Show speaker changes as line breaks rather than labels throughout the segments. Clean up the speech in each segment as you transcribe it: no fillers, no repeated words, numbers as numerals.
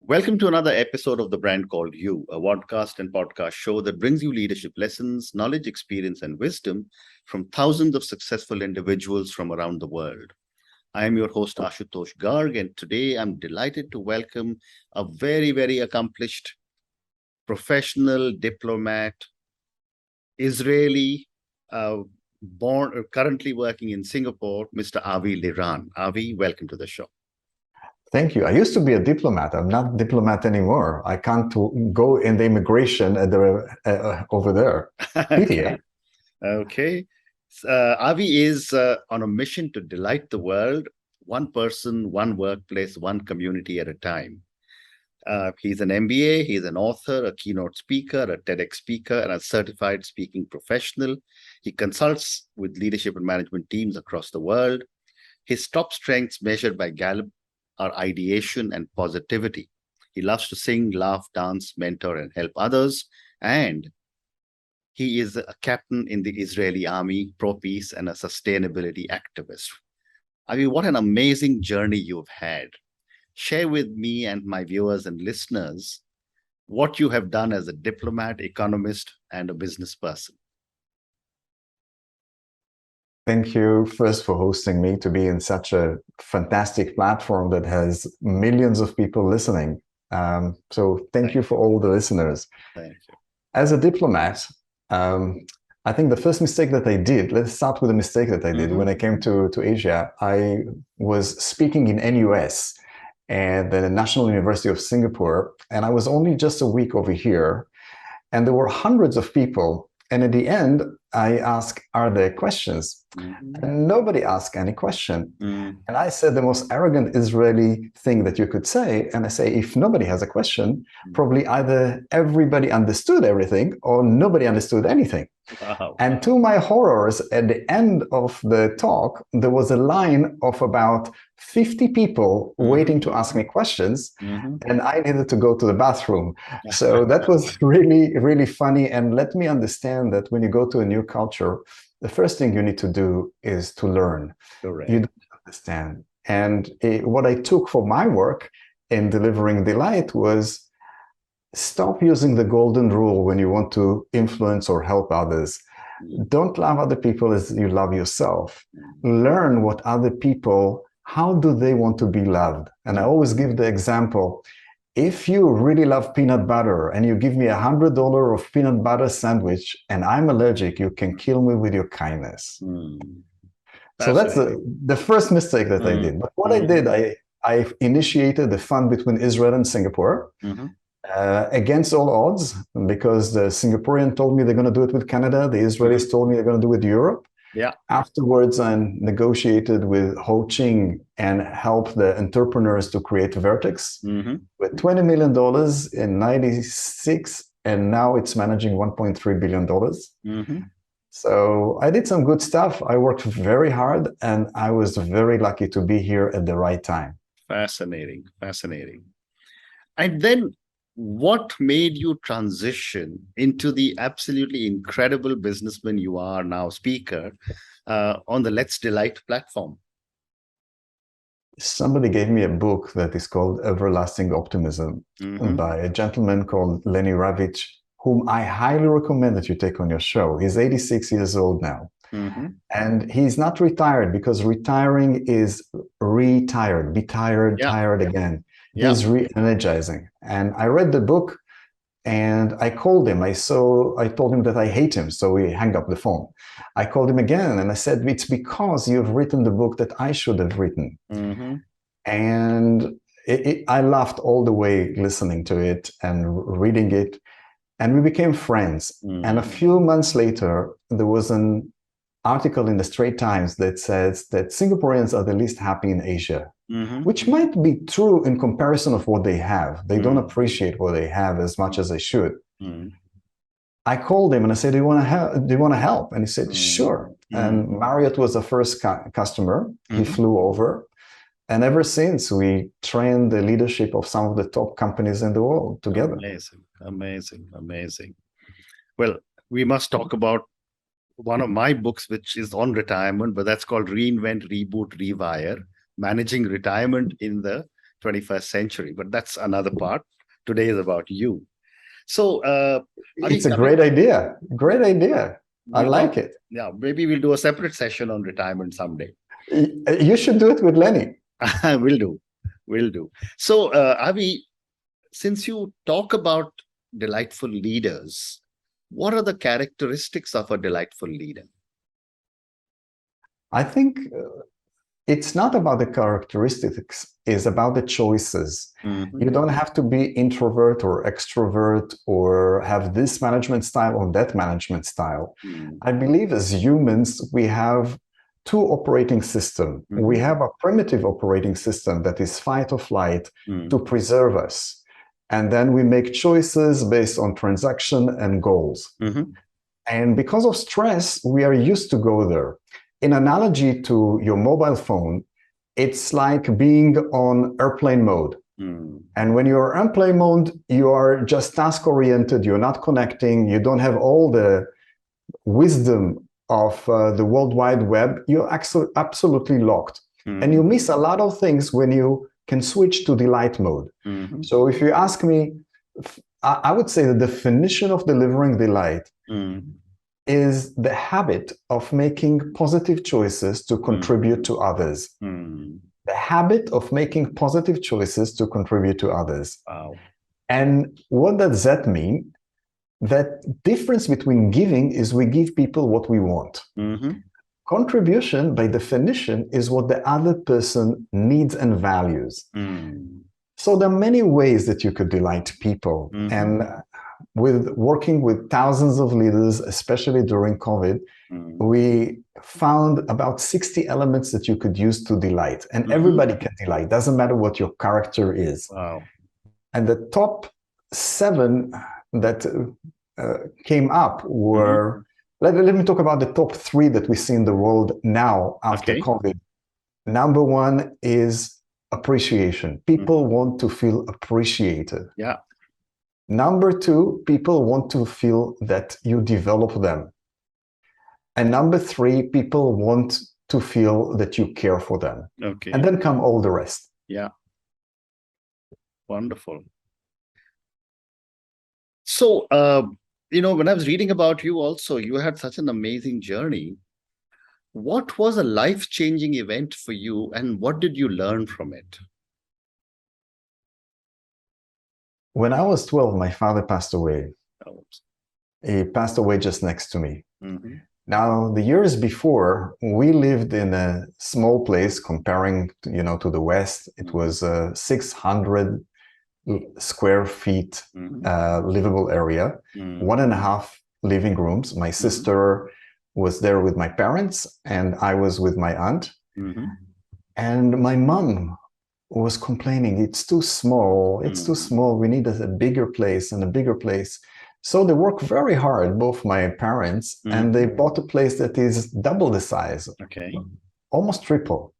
Welcome to another episode of The Brand Called You, a podcast and podcast show that brings you leadership lessons, knowledge, experience, and wisdom from thousands of successful individuals from around the world. I am your host, Ashutosh Garg, and today I'm delighted to welcome a very accomplished professional diplomat, Israeli, currently working in Singapore, Mr. Avi Liran. Avi, welcome to the show.
Thank you. I used to be a diplomat. I'm not a diplomat anymore. I can't go in the immigration at over there.
Okay. Okay. Avi is on a mission to delight the world, one person, one workplace, one community at a time. He's an MBA, he's an author, a keynote speaker, a TEDx speaker, and a certified speaking professional. He consults with leadership and management teams across the world. His top strengths measured by Gallup are ideation and positivity. He loves to sing, laugh, dance, mentor, and help others. And he is a captain in the Israeli army, pro-peace, and a sustainability activist. I mean, what an amazing journey you've had. Share with me and my viewers and listeners what you have done as a diplomat, economist, and a business person.
Thank you first for hosting me to be in such a fantastic platform that has millions of people listening. So thank you for all the listeners.
Thank you.
As a diplomat, I think the first mistake that I did, let's start with the mistake that I did. When I came to Asia, I was speaking in NUS at the National University of Singapore, and I was only just a week over here, and there were hundreds of people. And at the end, I asked, are there questions? And nobody asked any question. And I said the most arrogant Israeli thing that you could say. And I say, if nobody has a question, probably either everybody understood everything or nobody understood anything.
Wow.
And to my horrors, at the end of the talk, there was a line of about 50 people waiting to ask me questions, and I needed to go to the bathroom. So that was really funny, and let me understand that when you go to a new culture, the first thing you need to do is to learn.
Correct.
You don't understand. And what I took for my work in delivering delight was stop using the golden rule when you want to influence or help others. Don't love other people as you love yourself. Learn what other people, how do they want to be loved? And I always give the example, if you really love peanut butter and you give me $100 of peanut butter sandwich and I'm allergic, you can kill me with your kindness. So that's the first mistake that I did. But what I did, I initiated the fund between Israel and Singapore. Against all odds, because the Singaporean told me they're going to do it with Canada, the Israelis told me they're going to do it with Europe.
Yeah.
Afterwards, I negotiated with Ho Ching and helped the entrepreneurs to create Vertex with $20 million in '96, and now it's managing $1.3 billion. So I did some good stuff. I worked very hard, and I was very lucky to be here at the right time.
Fascinating. And then what made you transition into the absolutely incredible businessman you are now, speaker, on the Let's Delight platform?
Somebody gave me a book that is called Everlasting Optimism by a gentleman called Lenny Ravitch, whom I highly recommend that you take on your show. He's 86 years old now. And he's not retired, because retiring is retired, be tired, tired again. He's re-energizing. And I read the book and I called him. I told him that I hate him, so we hung up the phone. I called him again and I said, it's because you've written the book that I should have written. And I laughed all the way listening to it and reading it, and we became friends. And a few months later, there was an article in the Straits Times that says that Singaporeans are the least happy in Asia, which might be true in comparison of what they have. They don't appreciate what they have as much as they should. I called him and I said, do you want to help? And he said, sure. And Marriott was the first customer. He flew over. And ever since, we trained the leadership of some of the top companies in the world together.
Amazing. Well, we must talk about one of my books, which is on retirement, but that's called Reinvent, Reboot, Rewire, Managing Retirement in the 21st century. But that's another part. Today is about you. So
it's a great idea. Great idea. I like it.
Yeah, maybe we'll do a separate session on retirement someday.
You should do it with Lenny.
Will do. So Avi, since you talk about delightful leaders, what are the characteristics of a delightful leader?
I think it's not about the characteristics, it's about the choices. You don't have to be introvert or extrovert or have this management style or that management style. I believe as humans, we have two operating systems. We have a primitive operating system that is fight or flight to preserve us. And then we make choices based on transaction and goals. And because of stress, we are used to go there. In analogy to your mobile phone, it's like being on airplane mode. And when you're airplane mode, you are just task-oriented, you're not connecting, you don't have all the wisdom of the World Wide Web, you're absolutely locked. And you miss a lot of things when you can switch to delight mode. So if you ask me, I would say the definition of delivering delight is the habit of making positive choices to contribute to others. The habit of making positive choices to contribute to others.
Wow.
And what does that mean? That difference between giving is we give people what we want. Contribution, by definition, is what the other person needs and values. So there are many ways that you could delight people. And with working with thousands of leaders, especially during COVID, we found about 60 elements that you could use to delight. And everybody can delight. Doesn't matter what your character is.
Wow.
And the top 7 that came up were, let me talk about the top 3 that we see in the world now after COVID. Number 1 is appreciation. People want to feel appreciated.
Yeah.
Number 2, people want to feel that you develop them. And number 3, people want to feel that you care for them.
Okay.
And then come all the rest.
Yeah. Wonderful. So, when I was reading about you also, you had such an amazing journey. What was a life-changing event for you and what did you learn from it?
When I was 12, my father passed away. He passed away just next to me. Now, the years before, we lived in a small place comparing, to the West. It was 600 square feet livable area, 1.5 living rooms. My sister was there with my parents and I was with my aunt. And my mom was complaining, it's too small, we need a bigger place and a bigger place. So they worked very hard, both my parents, and they bought a place that is double the size, almost triple.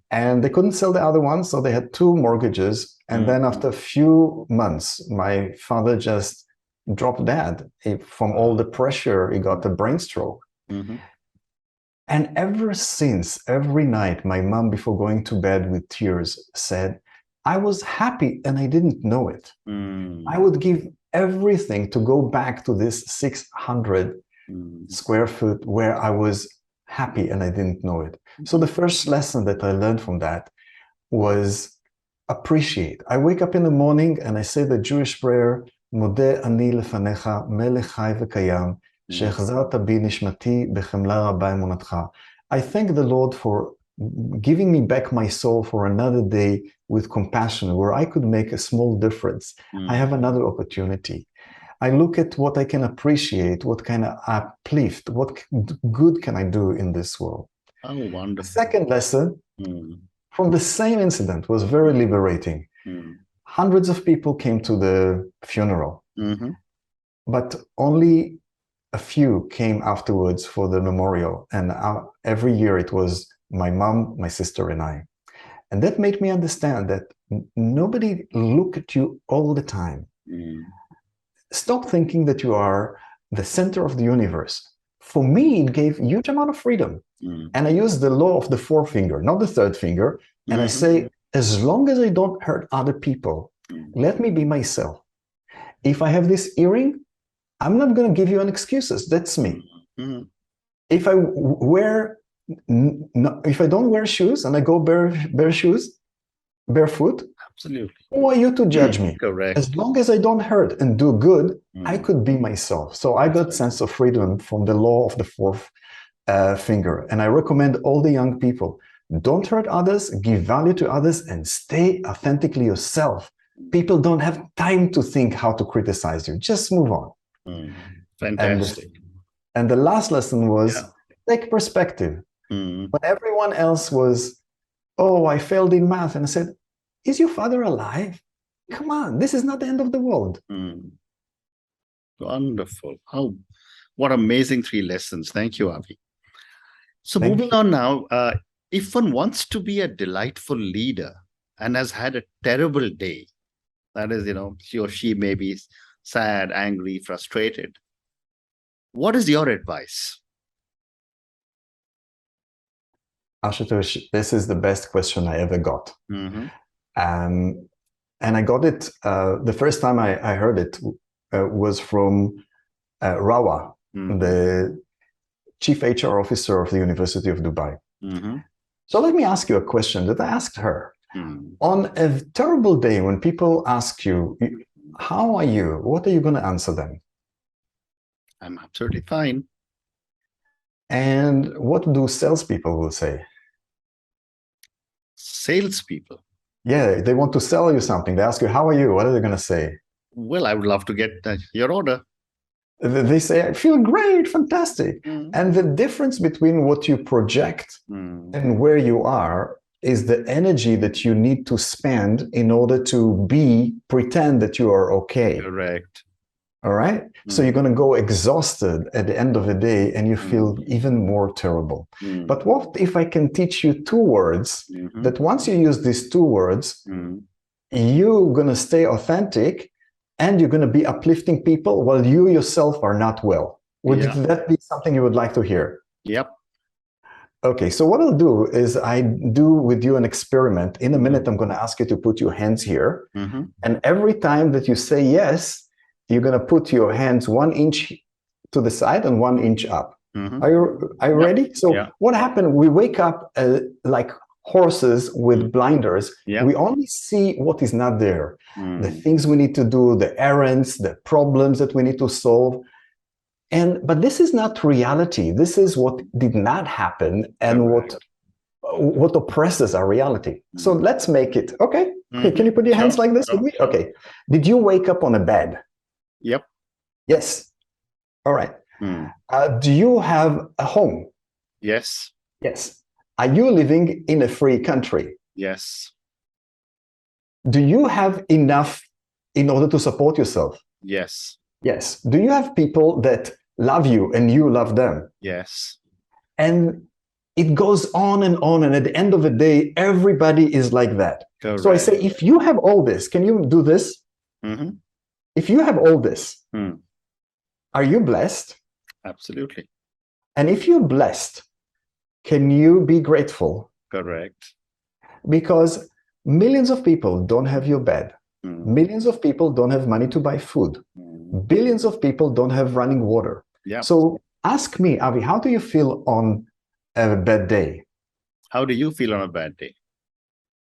And they couldn't sell the other one, so they had 2 mortgages. And then after a few months, my father just dropped dead. From all the pressure, he got a brain stroke. And ever since, every night, my mom, before going to bed with tears, said, I was happy and I didn't know it. I would give everything to go back to this 600 square foot where I was happy and I didn't know it. So the first lesson that I learned from that was appreciate. I wake up in the morning and I say the Jewish prayer, Modeh ani lefanecha melech chai v'kayam, שהחזרת בי נשמתי בחמלה רבה אמונתך. I thank the Lord for giving me back my soul for another day with compassion where I could make a small difference. I have another opportunity. I look at what I can appreciate, what can I uplift, what good can I do in this world.
Oh, wonderful.
The second lesson from the same incident was very liberating. Hundreds of people came to the funeral, but only a few came afterwards for the memorial. And every year it was my mom, my sister, and I. And that made me understand that nobody look at you all the time. Stop thinking that you are the center of the universe. For me, it gave huge amount of freedom. And I use the law of the 4th finger, not the 3rd finger. And I say, as long as I don't hurt other people, let me be myself. If I have this earring, I'm not going to give you an excuses. That's me. If I don't wear shoes and I go barefoot,
absolutely.
Who are you to judge me?
Correct.
As long as I don't hurt and do good, I could be myself. So I got sense of freedom from the law of the fourth finger. And I recommend all the young people, don't hurt others, give value to others, and stay authentically yourself. People don't have time to think how to criticize you. Just move on.
Fantastic.
And the last lesson was take perspective. When everyone else was, oh, I failed in math, and I said, is your father alive? Come on, this is not the end of the world.
Wonderful. Oh, what amazing 3 lessons. Thank you, Avi. So moving on now, if one wants to be a delightful leader and has had a terrible day, that is, he or she may be sad, angry, frustrated, what is your advice?
Ashutosh, this is the best question I ever got. And I got it, the first time I heard it was from Rawa, the chief HR officer of the University of Dubai. So let me ask you a question that I asked her. On a terrible day when people ask you, how are you? What are you going to answer them?
I'm absolutely fine.
And what do salespeople will say?
Salespeople?
Yeah, they want to sell you something. They ask you, how are you? What are they going to say?
Well, I would love to get your order.
They say, I feel great, fantastic. And the difference between what you project and where you are is the energy that you need to spend in order to pretend that you are okay.
Correct.
All right? So you're going to go exhausted at the end of the day and you feel even more terrible. But what if I can teach you 2 words that once you use these 2 words, you're going to stay authentic and you're going to be uplifting people while you yourself are not well? Would that be something you would like to hear?
Yep.
Okay, so what I'll do is I do with you an experiment. In a minute, I'm going to ask you to put your hands here. And every time that you say yes, you're going to put your hands 1 inch to the side and 1 inch up. Are you ready? So what happened? We wake up like horses with blinders. We only see what is not there. The things we need to do, the errands, the problems that we need to solve. But this is not reality. This is what did not happen and what oppresses our reality. So let's make it. Okay. Can you put your hands like this with me? Okay. Did you wake up on a bed?
Yep.
Yes. All right. Do you have a home?
Yes.
Yes. Are you living in a free country?
Yes.
Do you have enough in order to support yourself?
Yes.
Yes. Do you have people that love you and you love them?
Yes.
And it goes on, and at the end of the day, everybody is like that.
Correct.
So I say, if you have all this, can you do this? If you have all this, are you blessed?
Absolutely.
And if you're blessed, can you be grateful?
Correct.
Because millions of people don't have your bed. Millions of people don't have money to buy food. Billions of people don't have running water. So ask me, Avi, how do you feel on a bad day?
How do you feel on a bad day?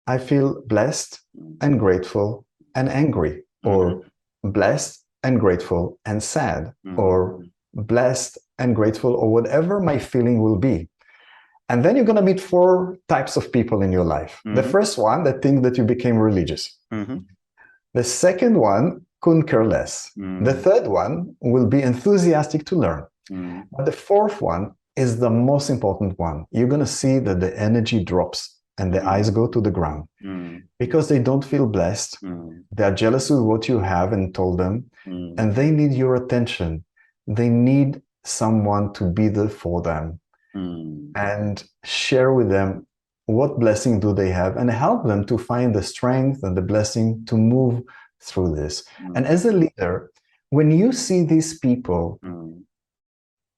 I feel blessed and grateful and angry, or blessed and grateful and sad, or blessed and grateful, or whatever my feeling will be. And then you're going to meet 4 types of people in your life. The first one, that think that you became religious. The second one couldn't care less. The third one will be enthusiastic to learn. But the fourth one is the most important one. You're going to see that the energy drops and the eyes go to the ground because they don't feel blessed. They're jealous of what you have and told them, and they need your attention. They need someone to be there for them and share with them what blessing do they have and help them to find the strength and the blessing to move through this. And as a leader, when you see these people,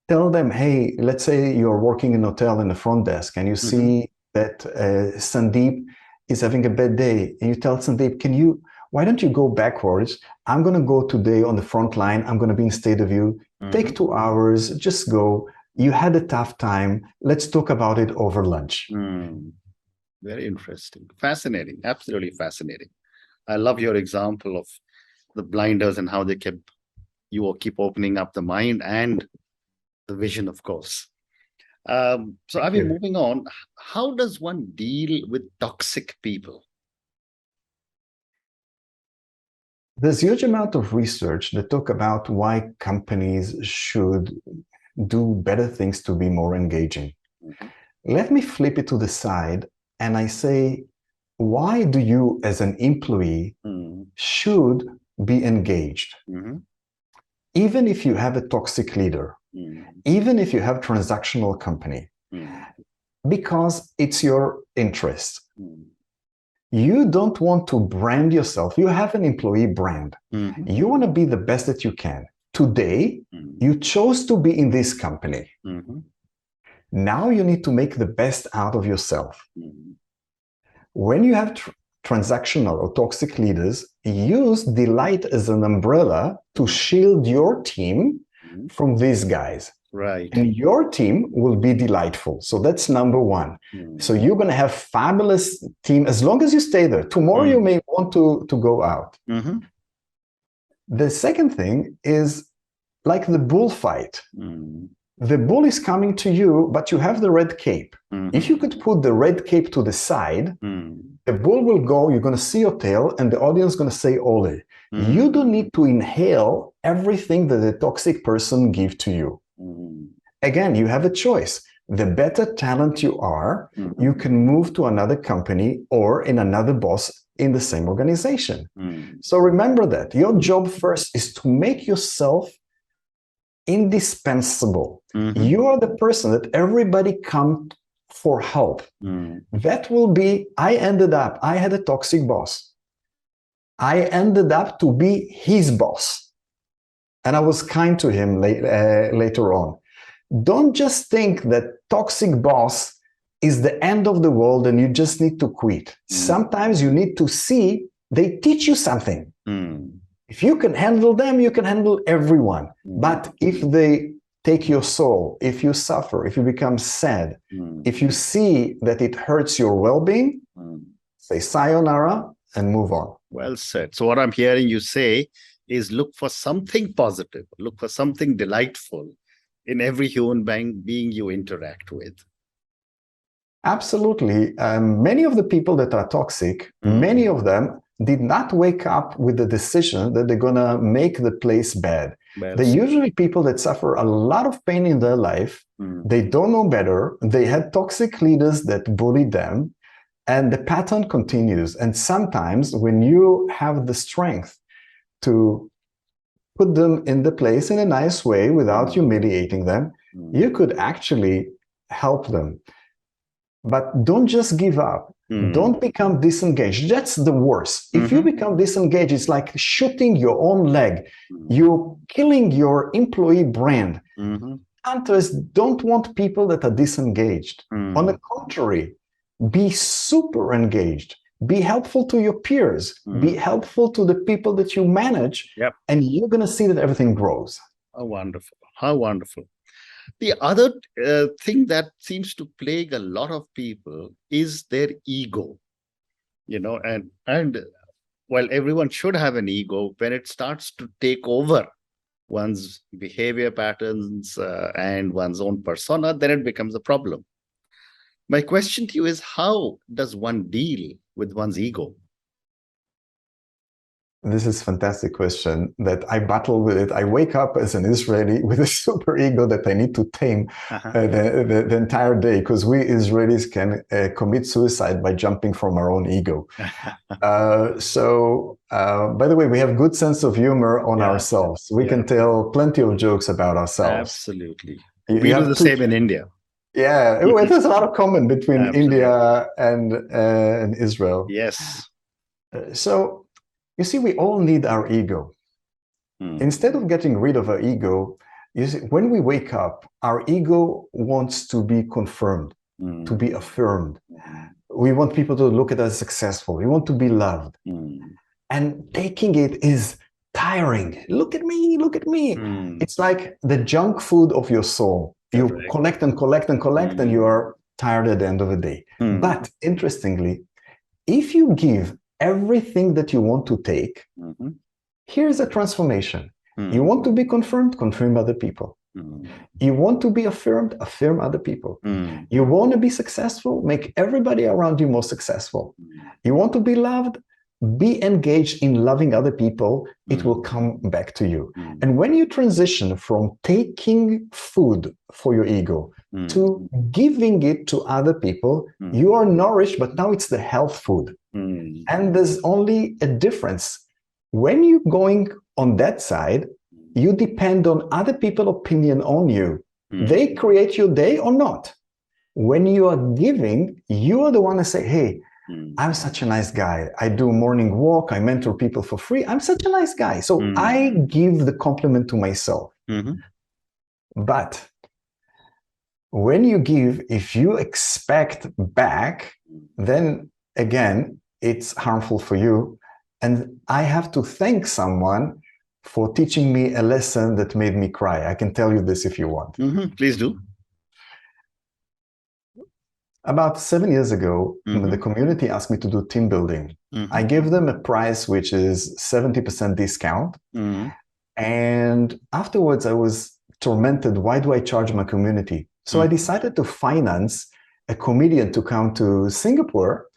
tell them, hey, let's say you're working in a hotel in the front desk and you see that Sandeep he's having a bad day, and you tell Sandeep, why don't you go backwards? I'm going to go today on the front line. I'm going to be in state of view. Take 2 hours, just go. You had a tough time. Let's talk about it over lunch.
Very interesting. Fascinating. Absolutely fascinating. I love your example of the blinders and how they keep opening up the mind and the vision, of course. So Avi, moving on, how does one deal with toxic people?
There's a huge amount of research that talk about why companies should do better things to be more engaging. Let me flip it to the side and I say, why do you as an employee should be engaged? Even if you have a toxic leader, even if you have a transactional company, because it's your interest. You don't want to brand yourself. You have an employee brand. You want to be the best that you can. Today, you chose to be in this company. Now you need to make the best out of yourself. When you have transactional or toxic leaders, use delight as an umbrella to shield your team from these guys.
Right.
And your team will be delightful. So that's number one. So you're going to have fabulous team as long as you stay there. Tomorrow you may want to go out. The second thing is like the bullfight. The bull is coming to you, but you have the red cape. If you could put the red cape to the side, the bull will go, you're going to see your tail, and the audience is going to say, ole. You don't need to inhale everything that the toxic person gives to you. Again, you have a choice. The better talent you are, you can move to another company or in another boss in the same organization. So remember that your job first is to make yourself indispensable. You are the person that everybody comes for help. That will be, I had a toxic boss. I ended up to be his boss. And I was kind to him later on. Don't just think that toxic boss is the end of the world and you just need to quit. Sometimes you need to see they teach you something. If you can handle them, you can handle everyone. But if they take your soul, if you suffer, if you become sad, if you see that it hurts your well-being, say sayonara and move on.
Well said. So what I'm hearing you say is look for something positive, look for something delightful in every human being you interact with.
Absolutely. Many of the people that are toxic, many of them did not wake up with the decision that they're going to make the place bad. They're usually people that suffer a lot of pain in their life. They don't know better. They had toxic leaders that bullied them, and the pattern continues. And sometimes when you have the strength to put them in the place in a nice way without humiliating them, you could actually help them. But don't just give up. Don't become disengaged. That's the worst. If you become disengaged, it's like shooting your own leg. You're killing your employee brand. Hunters don't want people that are disengaged. On the contrary, be super engaged. Be helpful to your peers. Be helpful to the people that you manage. And you're going to see that everything grows.
How wonderful. How wonderful. The other thing that seems to plague a lot of people is their ego. And while everyone should have an ego, when it starts to take over one's behavior patterns and one's own persona, then it becomes a problem. My question to you is, how does one deal with one's ego?
This is a fantastic question that I battle with it. I wake up as an Israeli with a super ego that I need to tame the entire day, because we Israelis can commit suicide by jumping from our own ego. By the way, we have good sense of humor on ourselves. We can tell plenty of jokes about ourselves.
Absolutely. We do the same in India.
Yeah, there's a lot of common between India and Israel.
Yes.
So, you see, we all need our ego. Instead of getting rid of our ego, you see, when we wake up, our ego wants to be confirmed, to be affirmed. We want people to look at us successful. We want to be loved. And taking it is tiring. Look at me, look at me. It's like the junk food of your soul. You collect and collect and collect, and you are tired at the end of the day. But interestingly, if you give everything that you want to take, here's a transformation. You want to be confirmed, confirm other people. You want to be affirmed, affirm other people. You want to be successful, make everybody around you more successful. You want to be loved, be engaged in loving other people. It will come back to you. And when you transition from taking food for your ego to giving it to other people, you are nourished, but now it's the health food. And there's only a difference. When you're going on that side, you depend on other people's opinion on you. They create your day or not. When you are giving, you are the one to say, hey, I'm such a nice guy. I do morning walk. I mentor people for free. I'm such a nice guy. So I give the compliment to myself. But when you give, if you expect back, then again, it's harmful for you. And I have to thank someone for teaching me a lesson that made me cry. I can tell you this if you want.
Please do.
About 7 years ago, the community asked me to do team building. I gave them a price which is 70% discount. And afterwards, I was tormented. Why do I charge my community? So I decided to finance a comedian to come to Singapore,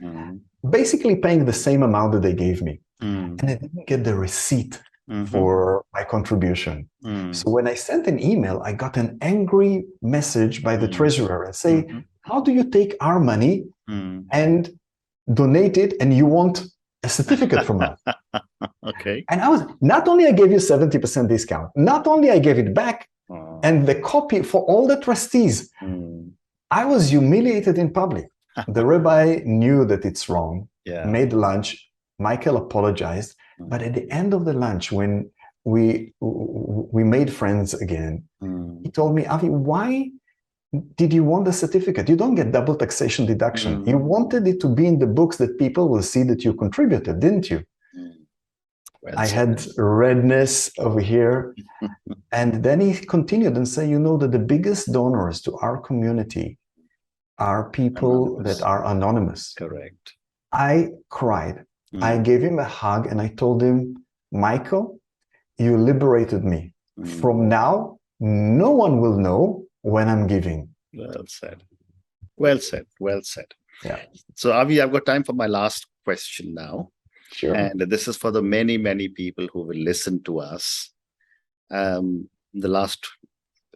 basically paying the same amount that they gave me. And I didn't get the receipt for my contribution. So when I sent an email, I got an angry message by the treasurer and say, how do you take our money and donate it, and you want a certificate from us? And I was, not only I gave you 70% discount, not only I gave it back, and the copy for all the trustees, I was humiliated in public. The rabbi knew that it's wrong, made lunch, Michael apologized, but at the end of the lunch, when we made friends again, he told me, Avi, why did you want the certificate? You don't get double taxation deduction. You wanted it to be in the books that people will see that you contributed, didn't you? I had redness over here. And then he continued and said, you know that the biggest donors to our community are people that are anonymous.
Correct.
I cried. I gave him a hug and I told him, Michael, you liberated me. From now, no one will know when I'm giving.
Well said. Well said. Well said.
Yeah.
So, Avi, I've got time for my last question now.
Sure.
And this is for the many, many people who will listen to us. The last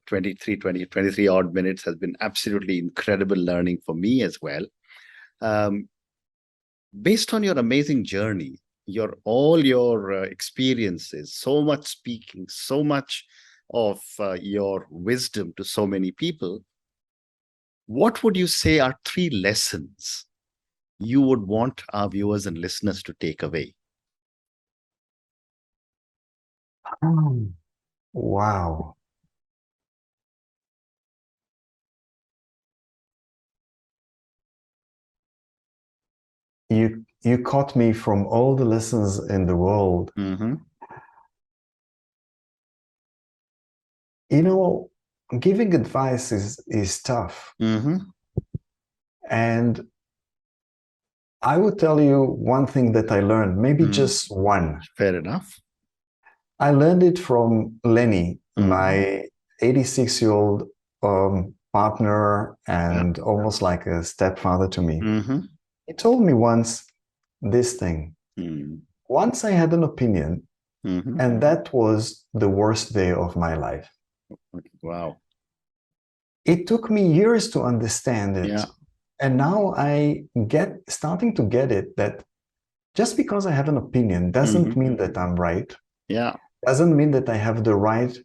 23 odd minutes has been absolutely incredible learning for me as well. Based on your amazing journey, all your experiences, so much speaking, so much of your wisdom to so many people, what would you say are 3 lessons you would want our viewers and listeners to take away?
Wow. You caught me from all the lessons in the world. You know, giving advice is tough. And I would tell you one thing that I learned, maybe just one.
Fair enough.
I learned it from Lenny, my 86-year-old partner and almost like a stepfather to me. He told me once this thing. Once I had an opinion, and that was the worst day of my life.
Wow.
It took me years to understand it. And now I starting to get it, that just because I have an opinion doesn't mean that I'm right. Doesn't mean that I have the right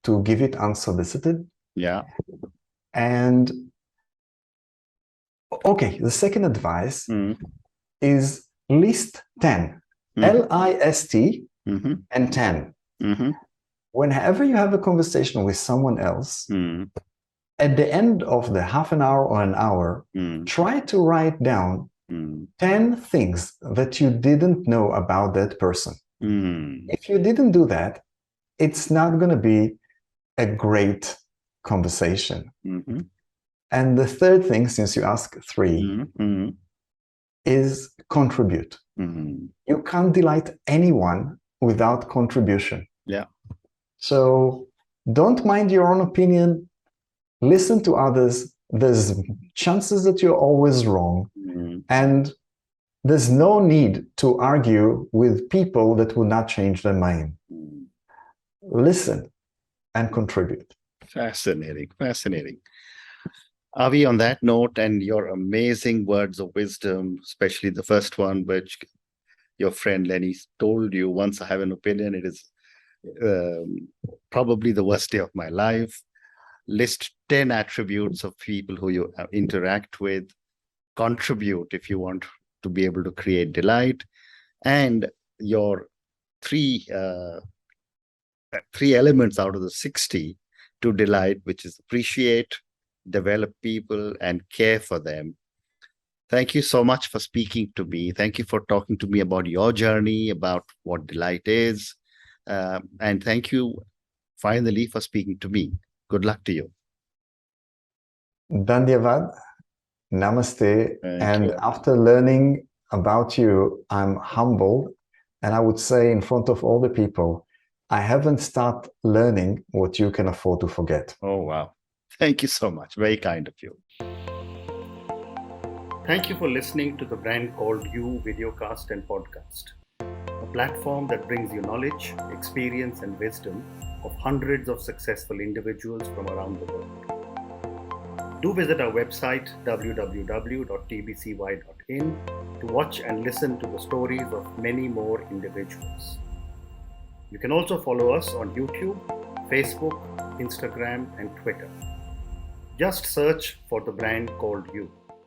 to give it unsolicited. And okay, the second advice is list 10. L-I-S-T and 10. Whenever you have a conversation with someone else, at the end of the half an hour or an hour, try to write down 10 things that you didn't know about that person. If you didn't do that, it's not going to be a great conversation. And the third thing, since you asked 3, is contribute. You can't delight anyone without contribution.
Yeah.
So don't mind your own opinion. Listen to others. There's chances that you're always wrong. And there's no need to argue with people that will not change their mind. Listen and contribute.
Fascinating, fascinating. Avi, on that note, and your amazing words of wisdom, especially the first one, which your friend Lenny told you, once I have an opinion, it is probably the worst day of my life. List 10 attributes of people who you interact with. Contribute if you want to be able to create delight. And your three elements out of the 60 to delight, which is appreciate, develop people, and care for them. Thank you so much for speaking to me. Thank you for talking to me about your journey, about what delight is. And thank you, finally, for speaking to me. Good luck to you.
Dhanyavad, namaste. And after learning about you, I'm humbled. And I would say in front of all the people, I haven't started learning what you can afford to forget.
Oh, wow. Thank you so much. Very kind of you. Thank you for listening to the Brand Called You videocast and podcast, a platform that brings you knowledge, experience, and wisdom of hundreds of successful individuals from around the world. Do visit our website www.tbcy.in to watch and listen to the stories of many more individuals. You can also follow us on YouTube, Facebook, Instagram, and Twitter. Just search for the Brand Called You.